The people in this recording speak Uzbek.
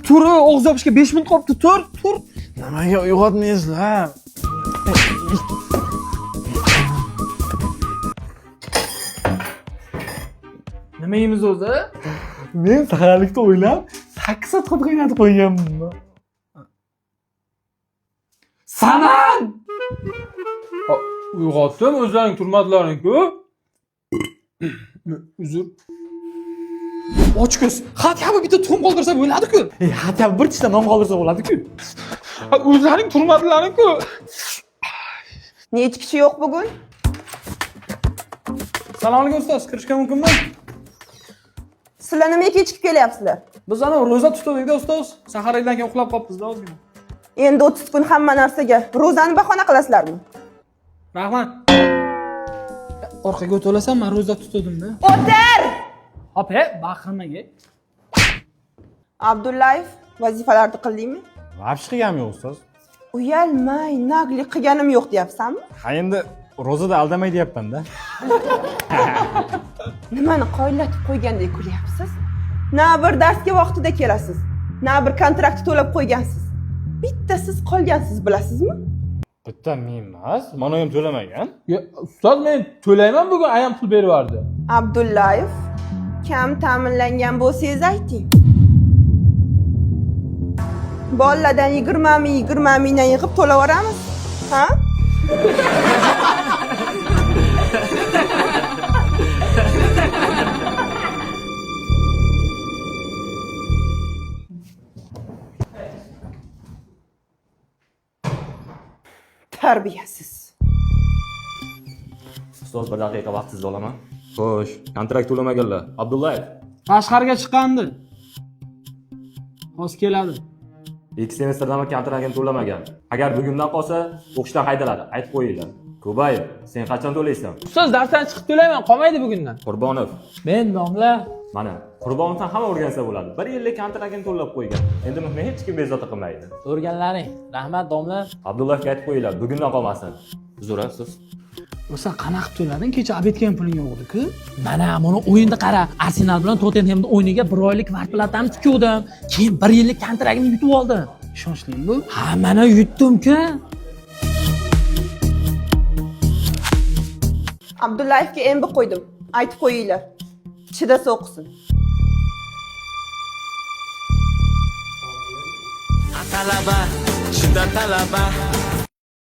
Tur, og'iz yopishga 5 minut qolibdi. Tur. Nimaga uyg'otmaysizlar? Nima yeymiz o'zi? Men saharlikda o'ylab 8 soat qilib qaynatib qo'yganman. Sanan! Uyg'otdim, o'zlaring turmadilaring-ku. Uzr. Ochko'z. Xatga bitta tuxum qoldirsa bo'ladi-ku. Hatto bir tishda non qoldirsa bo'ladi-ku. O'zlaring turmadilaring-ku. Necha kishi yo'q bugun? Salom alaykum ustoz, kirishga mumkinmi? Sizlar nimaga kechikib kelyapsizlar? Biz ana ro'za tutdik-da ustoz. Saharlikdan keyin uxlab qolibmiz-da ozgina. Endi 30 kun hamma narsaga ro'zani bahona qilasizlarmi? Rahmat. Orqaga o'tolasam, men ro'za tutdim-da. O'tir! Opa, baqirmaga. Abdullayev, vazifalarni qildingmi? Vabsh qilganim yo'q ustoz. Uyalmay, naglik qilganim yo'q deyapsanmi? Ha endi ro'zada aldamay deyapman-da. Nimani qoyillatib qo'ygandek kulyapsiz? Na bir darsga vaqtida kelasiz, na bir kontraktni to'lab qo'ygansiz. Bitta siz qolgansiz, bilasizmi? Bitta men emas, mana ham to'lamagan. Ustoz, men to'layman, bugun ayam pul berib yubordi. Abdullayev, kam ta'minlangan bo'lsangiz ayting. Bolalardan 20 mingdan yig'ib to'laveramiz. Ha? Tarbiyasiz. Ustoz, bir daqiqa vaqtingizni olaman. Xo'sh, kontrakt to'lamaganlar. Abdullayev, Tashqariga chiqqandi. Hozir keladi. 2 semestrdan kontraktini to'lamagan. Agar bugundan qolsa, o'qishdan haydaladi. Aytib qo'yinglar. Ko'bayev, sen qachon to'laysan? Ustoz, darsdan chiqib to'layman, qolmaydi bugundan. Qurbonov, Men domla. mana Qurbonovdan hamma o'rgansa bo'ladi. 1 yillik kontraktini to'lab qo'ygan. Endi meni hech kim bezovta qilmaydi. O'rganlaring. Rahmat domla. Abdullayevga aytib qo'yinglar, bugundan qolmasin. Zo'ra siz. O'sa qanaqa to'lading? Kecha obedgan puling yo'q edi-ku. Mana o'yinda qara. Arsenal bilan Tottenhamda o'yiniga 1 oylik varplatam tikuvdim. Keyin 1 yillik kontraktni yutib oldim. Ishonchlimi bu? Ha, mana yutdim-ku. Abdullayevga embi qo'ydim. Aytib qo'yinglar. Chidasa o'qisin. Talaba, shunda talaba,